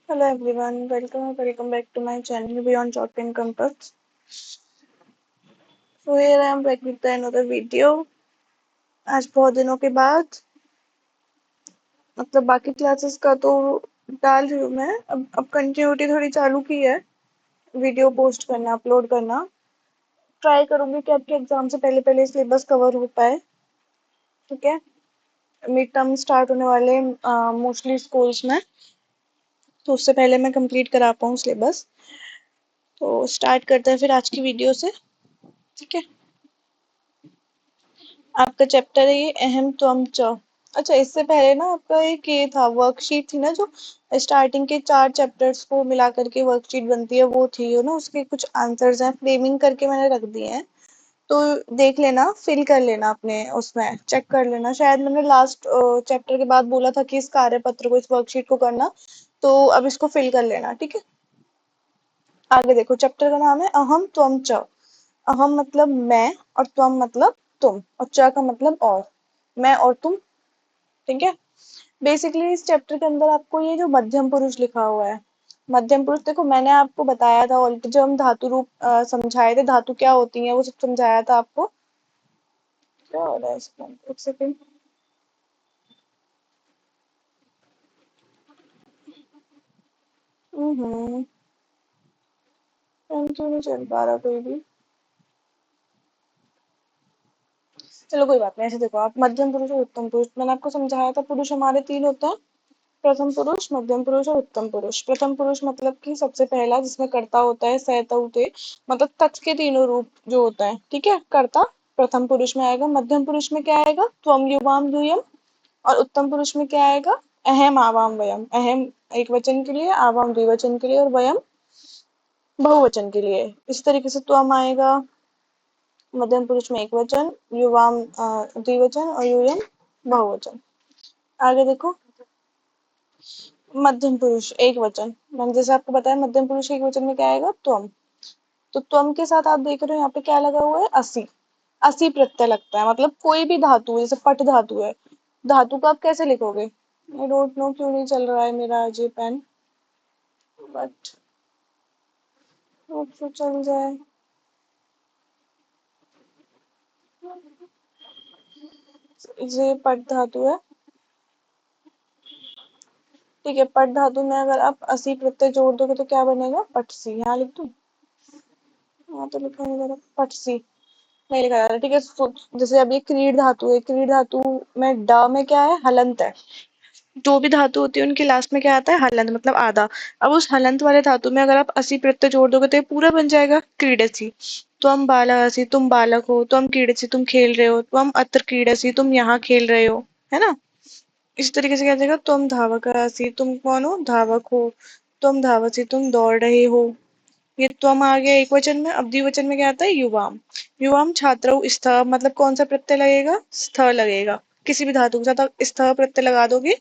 Hello everyone, welcome back to my channel Beyond Chalk and Compass. So here I am back with another video. आज बहुत दिनों के बाद मतलब बाकी क्लासेस का तो डाल रही हूँ मैं, अब कंटिन्यूटी थोड़ी चालू की है, वीडियो पोस्ट करना, अपलोड करना। ट्राई करूंगी कि आपके एग्जाम से पहले पहले सिलेबस कवर हो पाए। ठीक है, मिड टर्म स्टार्ट होने वाले मोस्टली स्कूल्स में, तो उससे पहले मैं कंप्लीट करा पाऊँ सिलेबस। तो स्टार्ट करते हैं फिर आज की वीडियो से। ठीक है, आपका चैप्टर है ये अहम त्वम च। अच्छा, इससे पहले ना आपका एक ये था, वर्कशीट थी ना, जो स्टार्टिंग के 4 चैप्टर्स को मिला करके वर्कशीट बनती है, वो थी ना, उसके कुछ आंसर्स हैं, फ्रेमिंग करके मैंने रख दिए हैं। तो देख लेना, फिल कर लेना, अपने उसमें चेक कर लेना। शायद मैंने लास्ट चैप्टर के बाद बोला था कि इस कार्यपत्र को, इस वर्कशीट को करना, तो अब इसको फिल कर लेना। ठीक है, आगे देखो, चैप्टर का नाम है अहम त्वम च। अहम मतलब मैं, और त्वम मतलब तुम, और च का मतलब और, मैं और तुम। ठीक है, बेसिकली इस चैप्टर के अंदर आपको ये जो मध्यम पुरुष लिखा हुआ है, मध्यम पुरुष, देखो मैंने आपको बताया था ऑलरेडी, जब हम धातु रूप समझाए थे, धातु क्या होती है वो सब समझाया था आपको। क्या हो रहा है इसमें, एक सेकेंड। क्यों नहीं चल पा रहा कोई भी। चलो कोई बात नहीं, ऐसे देखो, आप मध्यम पुरुष और उत्तम पुरुष, मैंने आपको समझाया था, पुरुष हमारे 3 होते हैं, प्रथम पुरुष, मध्यम पुरुष और उत्तम पुरुष। प्रथम पुरुष मतलब कि सबसे पहला, जिसमें कर्ता होता है स त उ ते, मतलब तत् के तीनों रूप जो होता है। ठीक है, कर्ता प्रथम पुरुष में आएगा। मध्यम पुरुष में क्या आएगा, त्वम युवाम द्वियम। और उत्तम पुरुष में क्या आएगा, अहम आवाम वयम। अहम एक वचन के लिए, आवाम द्विवचन के लिए, और वयम बहुवचन के लिए। इस तरीके से त्वम आएगा मध्यम पुरुष में एक वचन, युवाम द्विवचन, और यूयम बहुवचन। आगे देखो, मध्यम पुरुष एक वचन, मैंने जैसे आपको बताया, मध्यम पुरुष एक वचन में क्या आएगा, त्वम। तो त्वम के साथ आप देख रहे हो यहाँ पे क्या लगा हुआ है, असी। असी प्रत्यय लगता है, मतलब कोई भी धातु, जैसे पट धातु है, धातु को आप कैसे लिखोगे। आई डोंट नो क्यों नहीं चल रहा है मेरा आज ये पेन, बट होप सो चल जाए। ये पट धातु है। ठीक है, पट धातु में अगर आप असी प्रत्यय जोड़ दोगे तो क्या बनेगा, पटसी। यहाँ लिख दूं, हाँ तो लिखा नहीं जा रहा, पटसी नहीं लिखा जा रहा। ठीक है, जैसे अब ये क्रीड धातु है, क्रीड धातु में ड में क्या है, हलंत है। जो भी धातु होती है उनके लास्ट में क्या आता है, हलंत, मतलब आधा। अब उस हलंत वाले धातु में अगर आप असी प्रत्यय जोड़ दोगे तो ये पूरा बन जाएगा, क्रीडसी। त्वम बालहसी, तुम बालक हो। त्वम क्रीडसी, तुम खेल रहे हो। त्वम अत्र क्रीडसी, तुम यहाँ खेल रहे हो, है ना। इस तरीके से क्या जाएगा, तुम धावकसी, तुम कौन हो, धावक हो। तुम धावसी, तुम दौड़ रहे हो। ये त्वम आ गया एक वचन में। अब द्विवचन में क्या आता है, युवाम। युवाम छात्रौ, स्थ मतलब कौन सा प्रत्यय लगेगा, स्थ लगेगा। किसी भी धातु के साथ आप स्थ प्रत्यय लगा दोगे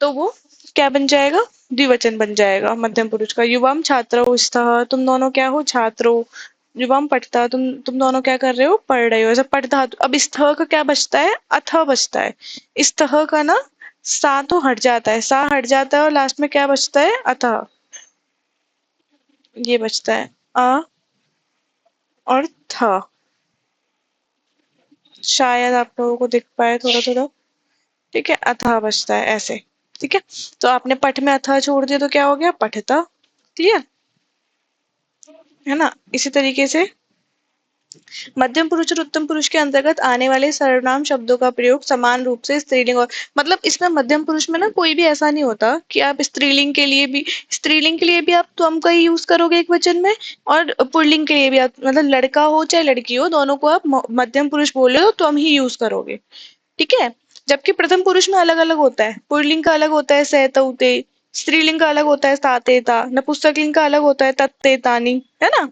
तो वो क्या बन जाएगा, द्विवचन बन जाएगा मध्यम पुरुष का। युवाम छात्रौ स्तः, तुम दोनों क्या हो, छात्र हो। युवाम पठता, तुम दोनों क्या कर रहे हो, पढ़ रहे हो। ऐसा पठ धातु, अब स्तः का क्या बचता है, अथ बचता है। स्तः का ना सा तो हट जाता है, सा हट जाता है, और लास्ट में क्या बचता है, अथ। ये बचता है अ और थ। शायद आप लोगों को दिख पाए थोड़ा थोड़ा। ठीक है, अथा बचता है ऐसे। ठीक है, तो आपने पठ में अथा छोड़ दिया तो क्या हो गया, पठता। क्लियर है ना। इसी तरीके से मध्यम पुरुष और उत्तम पुरुष के अंतर्गत आने वाले सर्वनाम शब्दों का प्रयोग समान रूप से स्त्रीलिंग, और मतलब इसमें मध्यम पुरुष में ना कोई भी ऐसा नहीं होता कि आप स्त्रीलिंग के लिए भी, स्त्रीलिंग के लिए भी आप त्वम का ही यूज करोगे एक वचन में, और पुल्लिंग के लिए भी आप, मतलब लड़का हो चाहे लड़की हो, दोनों को आप मध्यम पुरुष बोले तो त्वम ही यूज करोगे। ठीक है, जबकि प्रथम पुरुष में अलग अलग होता है, पुल्लिंग का अलग होता है सहतौते, स्त्रीलिंग का अलग होता है सातेता, नपुंसकलिंग का अलग होता है तत्ते तानी, है ना।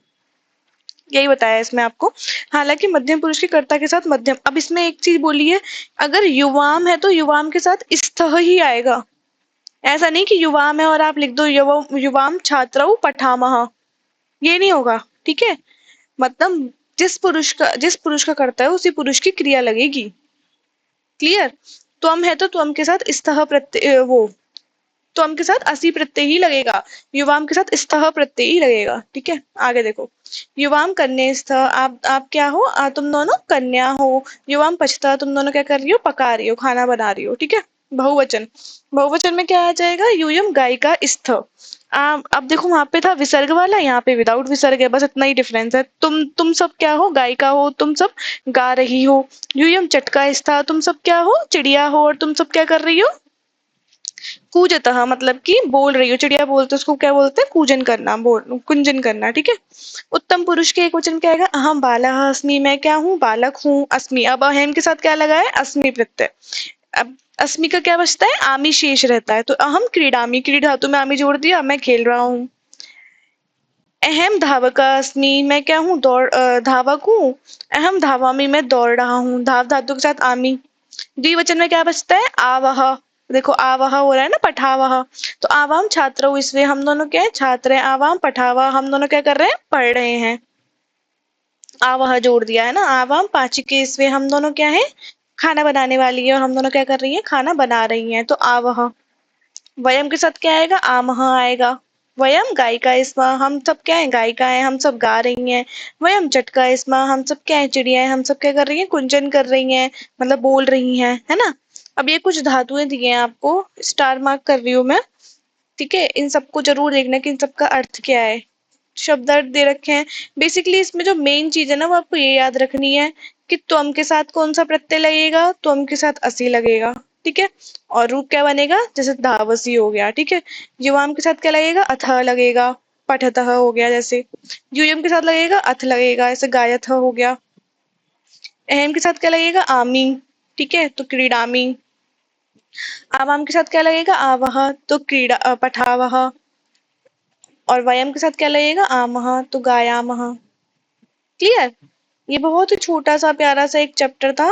यही बताया इसमें आपको। हालांकि मध्यम पुरुष के कर्ता के साथ मध्यम, अब इसमें एक चीज बोली है, अगर युवाम है तो युवाम के साथ स्तः ही आएगा। ऐसा नहीं कि युवाम है और आप लिख दो युवाम छात्रौ पठामह, ये नहीं होगा। ठीक है, मतलब जिस पुरुष का कर्ता है उसी पुरुष की क्रिया लगेगी। क्लियर, त्वम है तो त्वम के साथ स्तः प्रत्यय, वो त्वम के साथ असी प्रत्यय ही लगेगा, युवाम के साथ स्तः प्रत्यय ही लगेगा। ठीक है, आगे देखो, युवाम कन्या स्थ, आप क्या हो, तुम दोनों कन्या हो। युवाम पचता, तुम दोनों क्या कर रही हो, पका रही हो, खाना बना रही हो। ठीक है, बहुवचन, बहुवचन में क्या आ जाएगा, यूयम गायिका स्थ। अब देखो वहां पे था विसर्ग वाला, यहाँ पे विदाउट विसर्ग है, बस इतना ही डिफरेंस है। तुम सब क्या हो, गायिका हो, तुम सब गा रही हो। यूयम चटका स्था, तुम सब क्या हो, चिड़िया हो, और तुम सब क्या कर रही हो, कूजतः, मतलब कि बोल रही हो। चिड़िया बोलते उसको क्या बोलते हैं, कूजन करना, बोल कुंजन करना। ठीक है, उत्तम पुरुष के एक वचन क्या आएगा, अहम बालः अस्मि, मैं क्या हूँ, बालक हूँ। अस्मि, अब अहम के साथ क्या लगा है, अस्मि प्रत्यय। अब अस्मि का क्या बचता है, आमी शेष रहता है, तो अहम क्रीडामी, क्रीड धातु में आमी जोड़ दिया, मैं खेल रहा हूँ। अहम धावक अस्मि, मैं क्या हूँ, धावक हूँ। अहम धावामी, मैं दौड़ रहा हूँ। धाव धातु के साथ आमी। द्विवचन में क्या बचता है, आवह। देखो आवह हो रहा है ना, पठावह, तो आवाम छात्र, इसमें हम दोनों क्या है, छात्र हैं। आवाम पठावा, हम दोनों क्या कर रहे हैं, पढ़ रहे हैं। आवह जोड़ दिया है ना। आवाम पाचिके, इसमें हम दोनों क्या है, खाना बनाने वाली है, और हम दोनों क्या कर रही है, खाना बना रही हैं, तो आवह। वयम के साथ क्या आएगा, आमह आएगा। वयम गायिका इसमा, हम सब क्या है, गायिका है, हम सब गा रही हैं। वयम चटका इसमा, हम सब क्या है, चिड़िया है, हम सब क्या कर रही हैं, कुंजन कर रही हैं, मतलब बोल रही हैं, है ना। अब ये कुछ धातुएं दी हैं आपको, स्टार मार्क कर रही हूँ मैं। ठीक है, इन सबको जरूर देखना कि इन सबका अर्थ क्या है। शब्द अर्थ दे रखे हैं। बेसिकली इसमें जो मेन चीज है ना, वो आपको ये याद रखनी है कि त्वम के साथ कौन सा प्रत्यय लगेगा, त्वम के साथ असी लगेगा। ठीक है, और रूप क्या बनेगा, जैसे धावसी हो गया। ठीक है, युवाम के साथ क्या लगेगा, अथ लगेगा, पठतः हो गया जैसे। यूयम के साथ लगेगा, अथ लगेगा, जैसे गायथ हो गया। अहम के साथ क्या लगेगा, आमी। ठीक है, तो क्रीडामी। आवाम के साथ क्या लगेगा, आवह, तो क्रीड़ा पठावह। और वयम के साथ क्या लगेगा, आमह, तो गायामह। क्लियर। ये बहुत ही छोटा सा प्यारा सा एक चैप्टर था।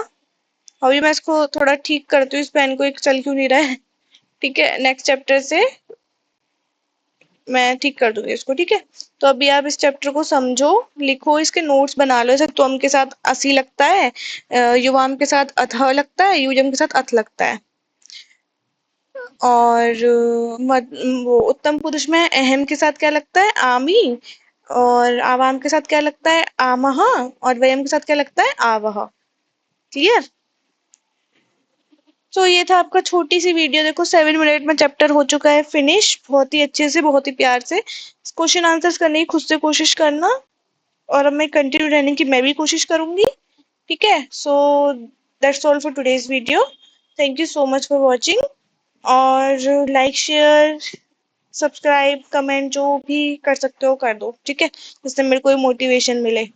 अभी मैं इसको थोड़ा ठीक करती हूँ, इस पेन को एक चल क्यों नहीं रहा है। ठीक है, नेक्स्ट चैप्टर से मैं ठीक कर दूंगी इसको। ठीक है, तो अभी आप इस चैप्टर को समझो, लिखो, इसके नोट्स बना लो। जैसे त्वम के साथ असी लगता है, युवाम के साथ अथ लगता है, युजम के साथ अथ लगता है। और वो उत्तम पुरुष में अहम के साथ क्या लगता है, आमी। और आवाम के साथ क्या लगता है, आमह। और वयम के साथ क्या लगता है, आवह। क्लियर। तो ये था आपका छोटी सी वीडियो। देखो 7 मिनट में चैप्टर हो चुका है फिनिश, बहुत ही अच्छे से, बहुत ही प्यार से। क्वेश्चन आंसर्स करने की खुद से कोशिश करना, और अब मैं कंटिन्यू रहने की मैं भी कोशिश करूंगी। ठीक है, so that's all for today's video. Thank you so much for watching. और लाइक, शेयर, सब्सक्राइब, कमेंट जो भी कर सकते हो कर दो। ठीक है, जिससे मेरे को मोटिवेशन मिले।